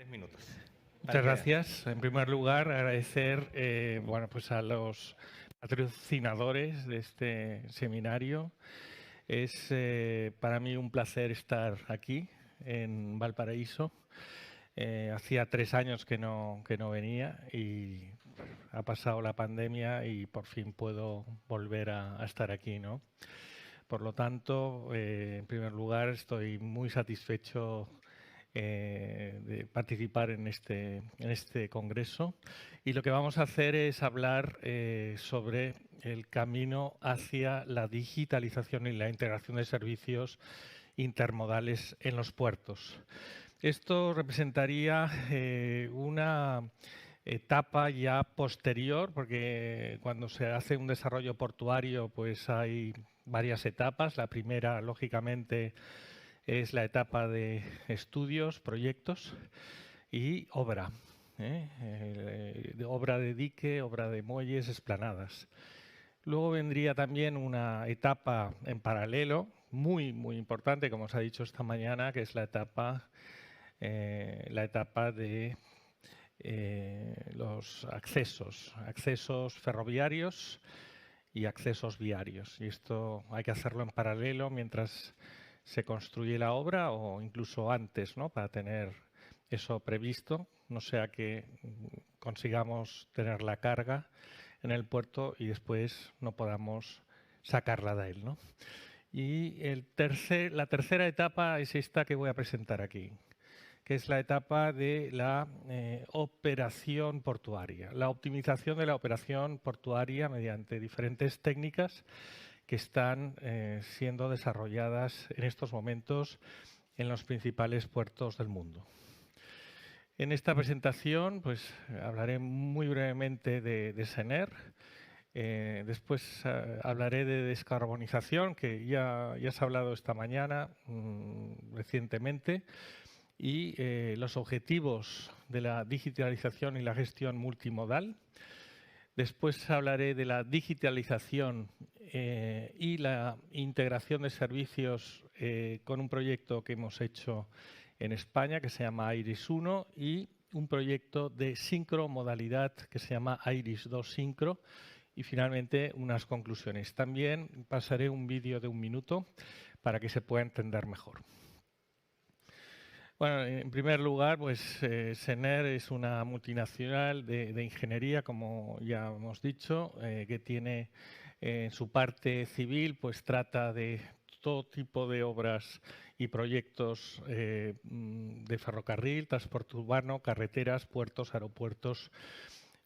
10 minutos. Muchas gracias. En primer lugar, agradecer pues a los patrocinadores de este seminario. Es para mí un placer estar aquí en Valparaíso. Hacía 3 años que no venía y ha pasado la pandemia y por fin puedo volver a estar aquí, ¿no? Por lo tanto, en primer lugar, estoy muy satisfecho de participar en este congreso, y lo que vamos a hacer es hablar sobre el camino hacia la digitalización y la integración de servicios intermodales en los puertos. Esto representaría una etapa ya posterior, porque cuando se hace un desarrollo portuario pues hay varias etapas. La primera, lógicamente, es la etapa de estudios, proyectos y obra. Obra de dique, obra de muelles, esplanadas. Luego vendría también una etapa en paralelo, muy importante, como os ha dicho esta mañana, que es la etapa de los accesos ferroviarios y accesos viarios. Y esto hay que hacerlo en paralelo mientras se construye la obra o incluso antes, ¿no? Para tener eso previsto, no sea que consigamos tener la carga en el puerto y después no podamos sacarla de él, ¿no? Y la tercera etapa es esta que voy a presentar aquí, que es la etapa de la operación portuaria, la optimización de la operación portuaria mediante diferentes técnicas que están siendo desarrolladas en estos momentos en los principales puertos del mundo. En esta presentación pues hablaré muy brevemente de SENER. Después hablaré de descarbonización, que ya se ha hablado esta mañana recientemente, y los objetivos de la digitalización y la gestión multimodal. Después hablaré de la digitalización y la integración de servicios con un proyecto que hemos hecho en España que se llama IRIS 1 y un proyecto de sincromodalidad que se llama IRIS 2 Sincro, y finalmente unas conclusiones. También pasaré un vídeo de 1 minuto para que se pueda entender mejor. Bueno, en primer lugar, pues SENER es una multinacional de ingeniería, como ya hemos dicho, que tiene en su parte civil, pues trata de todo tipo de obras y proyectos de ferrocarril, transporte urbano, carreteras, puertos, aeropuertos,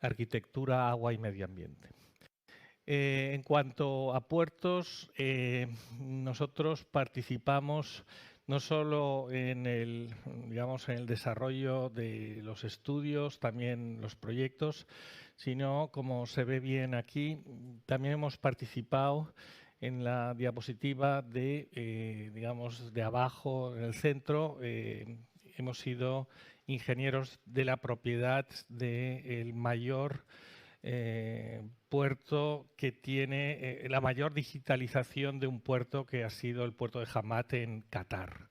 arquitectura, agua y medio ambiente. En cuanto a puertos, nosotros participamos no solo en el desarrollo de los estudios, también los proyectos, sino, como se ve bien aquí, también hemos participado en la diapositiva de abajo, en el centro. Hemos sido ingenieros de la propiedad del mayor puerto que tiene la mayor digitalización de un puerto, que ha sido el puerto de Hamad en Qatar.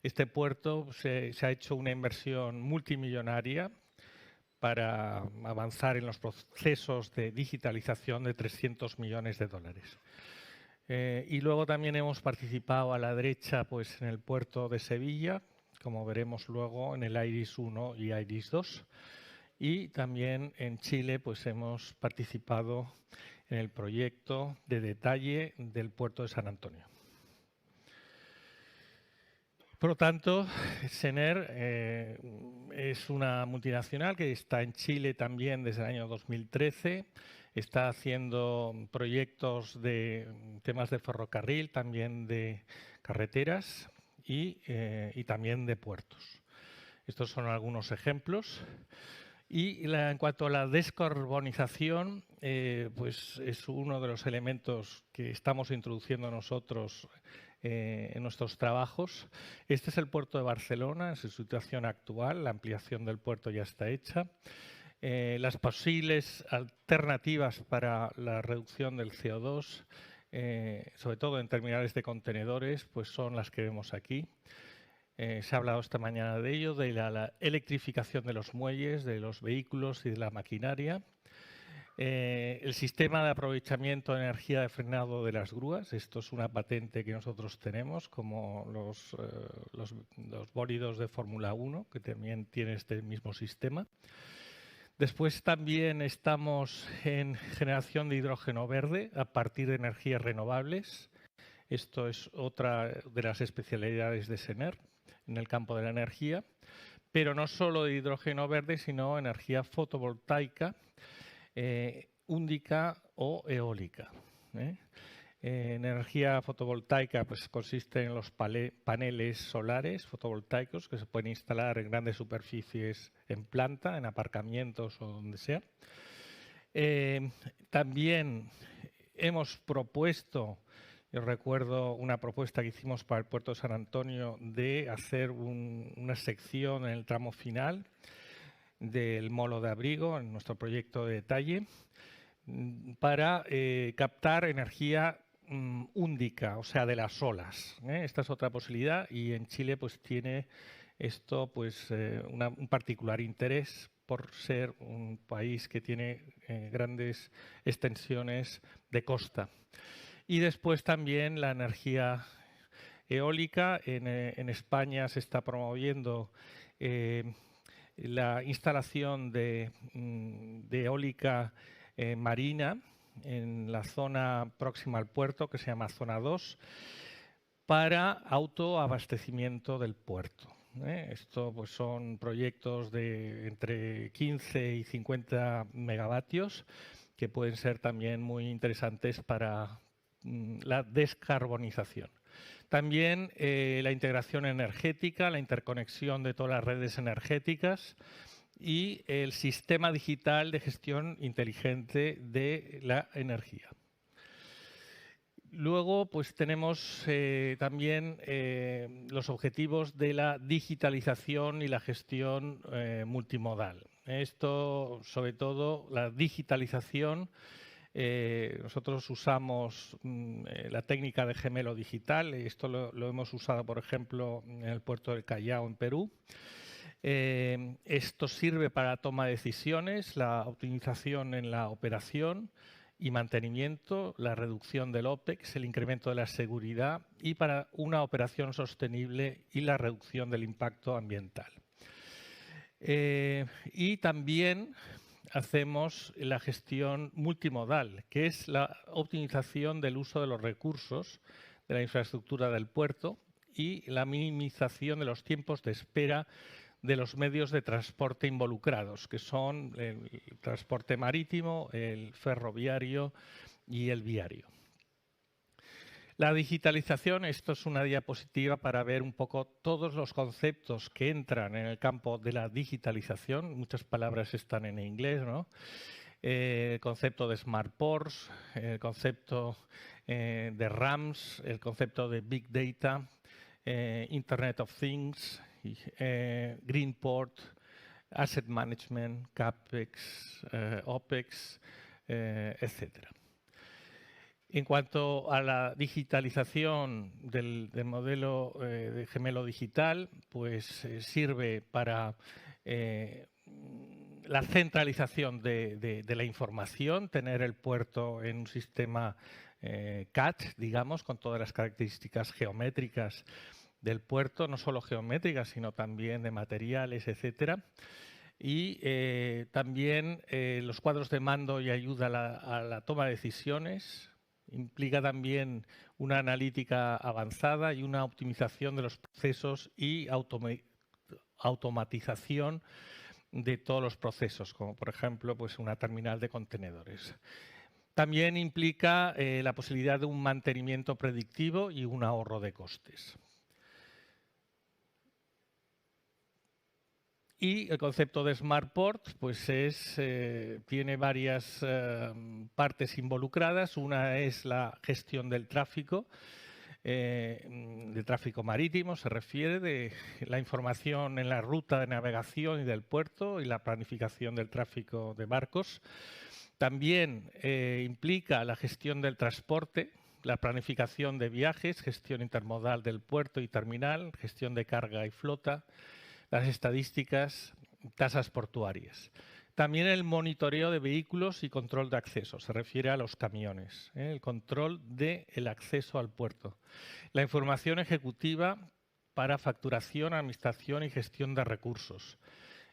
Este puerto se ha hecho una inversión multimillonaria para avanzar en los procesos de digitalización de 300 millones de dólares. Y luego también hemos participado a la derecha pues, en el puerto de Sevilla, como veremos luego en el IRIS 1 y IRIS 2. Y también en Chile pues hemos participado en el proyecto de detalle del puerto de San Antonio. Por lo tanto, SENER es una multinacional que está en Chile también desde el año 2013. Está haciendo proyectos de temas de ferrocarril, también de carreteras y también de puertos. Estos son algunos ejemplos. Y en cuanto a la descarbonización, pues es uno de los elementos que estamos introduciendo nosotros en nuestros trabajos. Este es el puerto de Barcelona en su situación actual. La ampliación del puerto ya está hecha. Las posibles alternativas para la reducción del CO2, sobre todo en terminales de contenedores, pues son las que vemos aquí. Se ha hablado esta mañana de ello, de la electrificación de los muelles, de los vehículos y de la maquinaria. El sistema de aprovechamiento de energía de frenado de las grúas, esto es una patente que nosotros tenemos, como los bólidos de Fórmula 1, que también tienen este mismo sistema. Después también estamos en generación de hidrógeno verde a partir de energías renovables. Esto es otra de las especialidades de SENER en el campo de la energía, pero no solo de hidrógeno verde, sino energía fotovoltaica, húndica o eólica. Energía fotovoltaica pues, consiste en los paneles solares fotovoltaicos que se pueden instalar en grandes superficies en planta, en aparcamientos o donde sea. También hemos propuesto, yo recuerdo una propuesta que hicimos para el puerto de San Antonio de hacer una sección en el tramo final del molo de abrigo, en nuestro proyecto de detalle, para captar energía húndica, o sea, de las olas. Esta es otra posibilidad y en Chile pues tiene esto pues un particular interés por ser un país que tiene grandes extensiones de costa. Y después también la energía eólica. En España se está promoviendo la instalación de eólica marina en la zona próxima al puerto, que se llama Zona 2, para autoabastecimiento del puerto. Esto pues, son proyectos de entre 15 y 50 megavatios que pueden ser también muy interesantes para la descarbonización. También la integración energética, la interconexión de todas las redes energéticas y el sistema digital de gestión inteligente de la energía. Luego, pues tenemos también los objetivos de la digitalización y la gestión multimodal. Esto, sobre todo, la digitalización. Nosotros usamos la técnica de gemelo digital. Esto lo hemos usado, por ejemplo, en el puerto del Callao, en Perú. Esto sirve para la toma de decisiones, la optimización en la operación y mantenimiento, la reducción del OPEX, el incremento de la seguridad y para una operación sostenible y la reducción del impacto ambiental. Y también hacemos la gestión multimodal, que es la optimización del uso de los recursos de la infraestructura del puerto y la minimización de los tiempos de espera de los medios de transporte involucrados, que son el transporte marítimo, el ferroviario y el viario. La digitalización, esto es una diapositiva para ver un poco todos los conceptos que entran en el campo de la digitalización. Muchas palabras están en inglés, ¿no? El concepto de Smart Ports, el concepto de RAMs, el concepto de Big Data, Internet of Things, Green Port, Asset Management, CAPEX, OPEX, etcétera. En cuanto a la digitalización del modelo de gemelo digital, pues sirve para la centralización de la información, tener el puerto en un sistema CAD, digamos, con todas las características geométricas del puerto, no solo geométricas, sino también de materiales, etcétera. Y también los cuadros de mando y ayuda a la toma de decisiones. Implica también una analítica avanzada y una optimización de los procesos y automatización de todos los procesos, como por ejemplo pues una terminal de contenedores. También implica la posibilidad de un mantenimiento predictivo y un ahorro de costes. Y el concepto de Smart Port pues tiene varias partes involucradas. Una es la gestión del tráfico marítimo, se refiere de la información en la ruta de navegación y del puerto y la planificación del tráfico de barcos. También implica la gestión del transporte, la planificación de viajes, gestión intermodal del puerto y terminal, gestión de carga y flota, las estadísticas, tasas portuarias. También el monitoreo de vehículos y control de acceso, se refiere a los camiones, el control del acceso al puerto. La información ejecutiva para facturación, administración y gestión de recursos.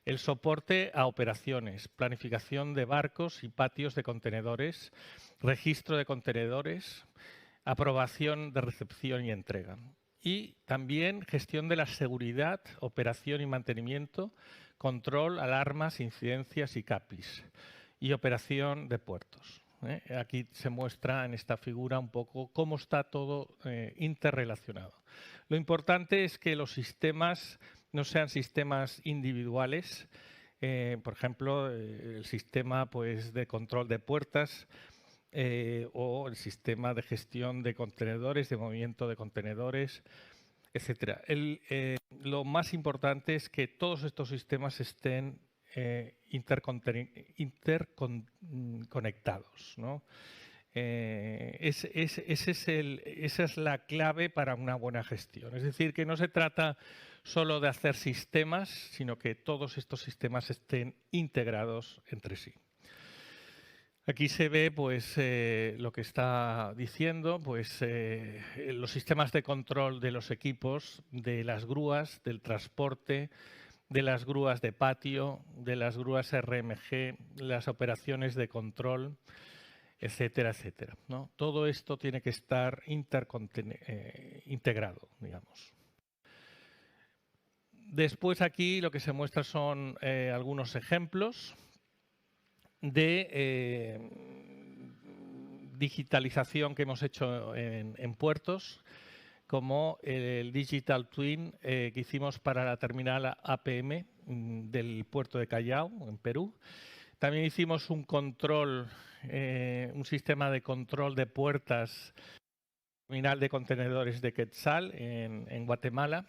El soporte a operaciones, planificación de barcos y patios de contenedores, registro de contenedores, aprobación de recepción y entrega. Y también gestión de la seguridad, operación y mantenimiento, control, alarmas, incidencias y CAPIs. Y operación de puertos. Aquí se muestra en esta figura un poco cómo está todo interrelacionado. Lo importante es que los sistemas no sean sistemas individuales. Por ejemplo, el sistema pues, de control de puertas o el sistema de gestión de contenedores, de movimiento de contenedores, etcétera. Lo más importante es que todos estos sistemas estén interconectados, ¿no? Esa es la clave para una buena gestión. Es decir, que no se trata solo de hacer sistemas, sino que todos estos sistemas estén integrados entre sí. Aquí se ve pues, lo que está diciendo, pues, los sistemas de control de los equipos, de las grúas, del transporte, de las grúas de patio, de las grúas RMG, las operaciones de control, etcétera, etcétera, ¿no? Todo esto tiene que estar integrado, digamos. Después aquí lo que se muestra son algunos ejemplos de digitalización que hemos hecho en puertos, como el Digital Twin que hicimos para la terminal APM del puerto de Callao, en Perú. También hicimos un control, un sistema de control de puertas, terminal de contenedores de Quetzal en Guatemala.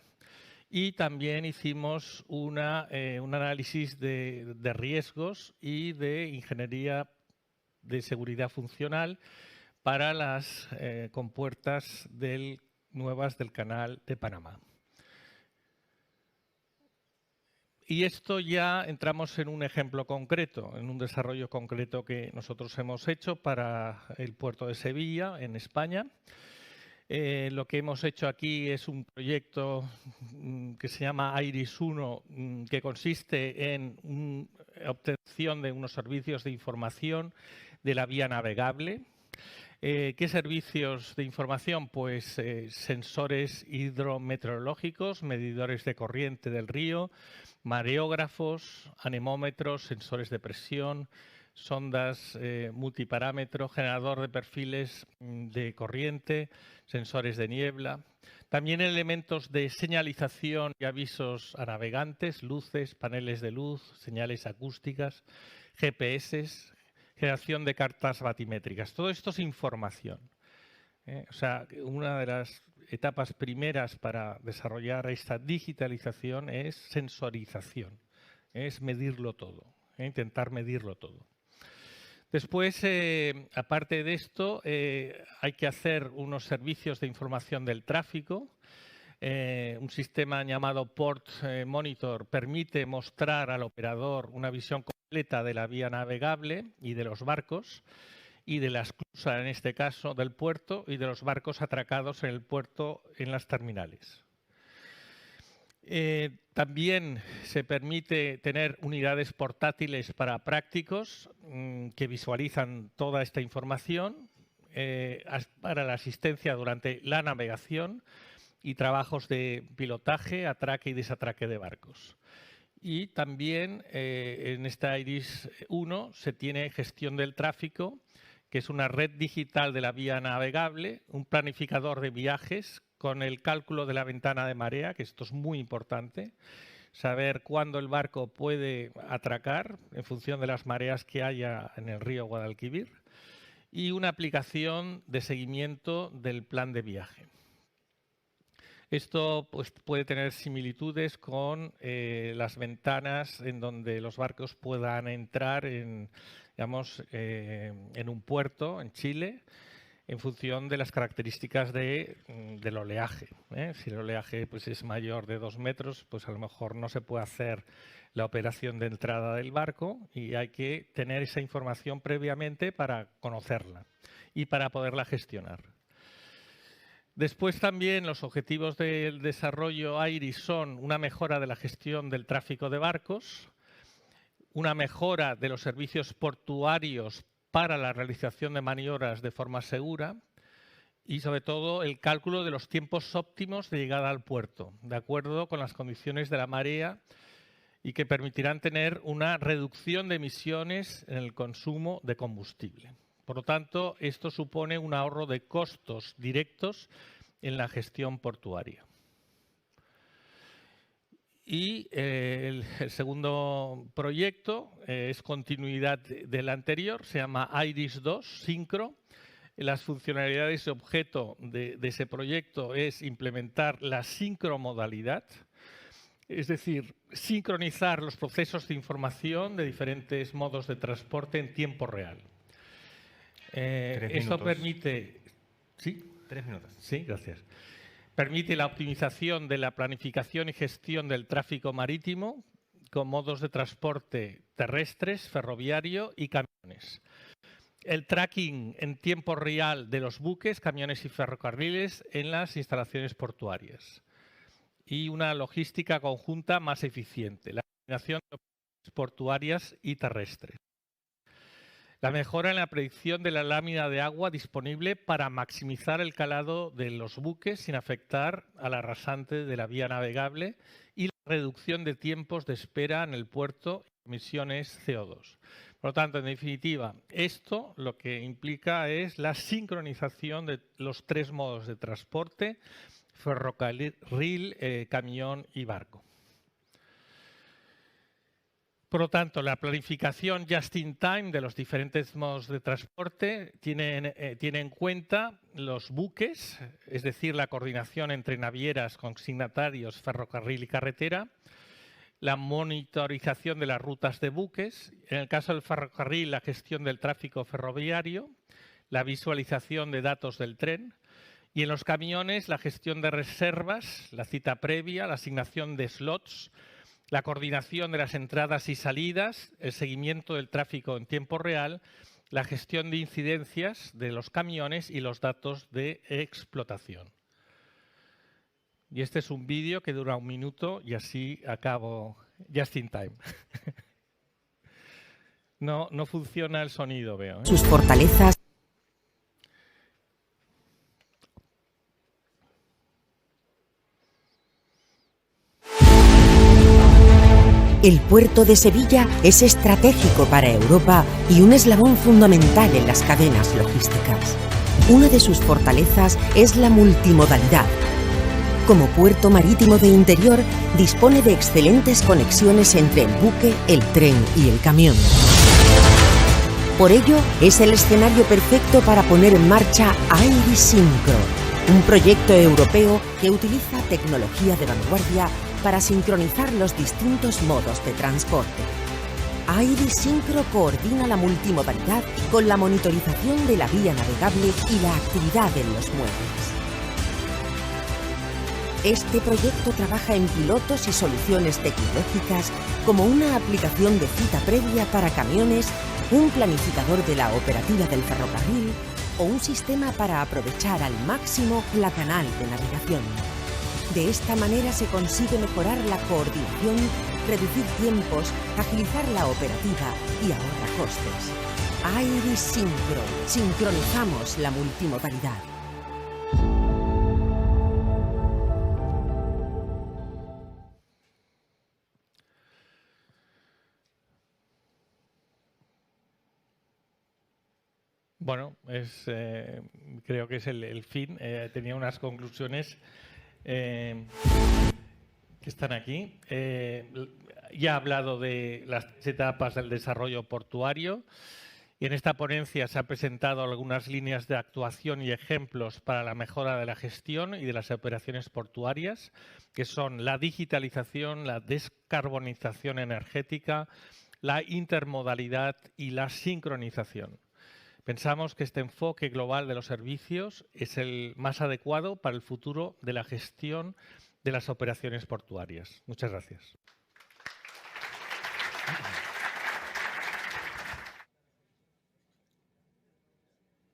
Y también hicimos un análisis de riesgos y de ingeniería de seguridad funcional para las compuertas nuevas del Canal de Panamá. Y esto ya entramos en un ejemplo concreto, en un desarrollo concreto que nosotros hemos hecho para el puerto de Sevilla, en España. Lo que hemos hecho aquí es un proyecto que se llama IRIS 1, que consiste en obtención de unos servicios de información de la vía navegable. ¿Qué servicios de información? Pues sensores hidrometeorológicos, medidores de corriente del río, mareógrafos, anemómetros, sensores de presión, sondas multiparámetro, generador de perfiles de corriente, sensores de niebla. También elementos de señalización y avisos a navegantes, luces, paneles de luz, señales acústicas, GPS, generación de cartas batimétricas. Todo esto es información. O sea, una de las etapas primeras para desarrollar esta digitalización es sensorización, es medirlo todo, intentar medirlo todo. Después, aparte de esto, hay que hacer unos servicios de información del tráfico. Un sistema llamado Port Monitor permite mostrar al operador una visión completa de la vía navegable y de los barcos y de la esclusa, en este caso, del puerto y de los barcos atracados en el puerto en las terminales. También se permite tener unidades portátiles para prácticos que visualizan toda esta información para la asistencia durante la navegación y trabajos de pilotaje, atraque y desatraque de barcos. Y también en esta IRIS 1 se tiene gestión del tráfico, que es una red digital de la vía navegable, un planificador de viajes con el cálculo de la ventana de marea, que esto es muy importante, saber cuándo el barco puede atracar en función de las mareas que haya en el río Guadalquivir, y una aplicación de seguimiento del plan de viaje. Esto pues, puede tener similitudes con las ventanas en donde los barcos puedan entrar en un puerto en Chile, en función de las características del oleaje. Si el oleaje pues, es mayor de 2 metros, pues a lo mejor no se puede hacer la operación de entrada del barco y hay que tener esa información previamente para conocerla y para poderla gestionar. Después también los objetivos del desarrollo IRIS son una mejora de la gestión del tráfico de barcos, una mejora de los servicios portuarios para la realización de maniobras de forma segura y, sobre todo, el cálculo de los tiempos óptimos de llegada al puerto, de acuerdo con las condiciones de la marea y que permitirán tener una reducción de emisiones en el consumo de combustible. Por lo tanto, esto supone un ahorro de costos directos en la gestión portuaria. Y el segundo proyecto es continuidad del anterior, se llama IRIS 2, Syncro. Las funcionalidades de objeto de ese proyecto es implementar la sincromodalidad, es decir, sincronizar los procesos de información de diferentes modos de transporte en tiempo real. Esto permite... ¿Sí? 3 minutos. Sí, gracias. Permite la optimización de la planificación y gestión del tráfico marítimo con modos de transporte terrestres, ferroviario y camiones. El tracking en tiempo real de los buques, camiones y ferrocarriles en las instalaciones portuarias. Y una logística conjunta más eficiente. La combinación de operaciones portuarias y terrestres. La mejora en la predicción de la lámina de agua disponible para maximizar el calado de los buques sin afectar a la rasante de la vía navegable y la reducción de tiempos de espera en el puerto y emisiones CO2. Por lo tanto, en definitiva, esto lo que implica es la sincronización de los 3 modos de transporte, ferrocarril, camión y barco. Por lo tanto, la planificación just in time de los diferentes modos de transporte tiene en cuenta los buques, es decir, la coordinación entre navieras, consignatarios, ferrocarril y carretera, la monitorización de las rutas de buques, en el caso del ferrocarril, la gestión del tráfico ferroviario, la visualización de datos del tren, y en los camiones, la gestión de reservas, la cita previa, la asignación de slots, la coordinación de las entradas y salidas, el seguimiento del tráfico en tiempo real, la gestión de incidencias de los camiones y los datos de explotación. Y este es un vídeo que dura 1 minuto y así acabo just in time. No funciona el sonido, veo. Sus fortalezas. El puerto de Sevilla es estratégico para Europa y un eslabón fundamental en las cadenas logísticas. Una de sus fortalezas es la multimodalidad. Como puerto marítimo de interior, dispone de excelentes conexiones entre el buque, el tren y el camión. Por ello, es el escenario perfecto para poner en marcha IRIS Syncro, un proyecto europeo que utiliza tecnología de vanguardia para sincronizar los distintos modos de transporte. IRIS Syncro coordina la multimodalidad con la monitorización de la vía navegable y la actividad en los muelles. Este proyecto trabaja en pilotos y soluciones tecnológicas como una aplicación de cita previa para camiones, un planificador de la operativa del ferrocarril o un sistema para aprovechar al máximo la canal de navegación. De esta manera se consigue mejorar la coordinación, reducir tiempos, agilizar la operativa y ahorra costes. IRIS Syncro. Sincronizamos la multimodalidad. Bueno, creo que es el fin. Tenía unas conclusiones que están aquí. Ya he hablado de las etapas del desarrollo portuario y en esta ponencia se han presentado algunas líneas de actuación y ejemplos para la mejora de la gestión y de las operaciones portuarias, que son la digitalización, la descarbonización energética, la intermodalidad y la sincronización. Pensamos que este enfoque global de los servicios es el más adecuado para el futuro de la gestión de las operaciones portuarias. Muchas gracias.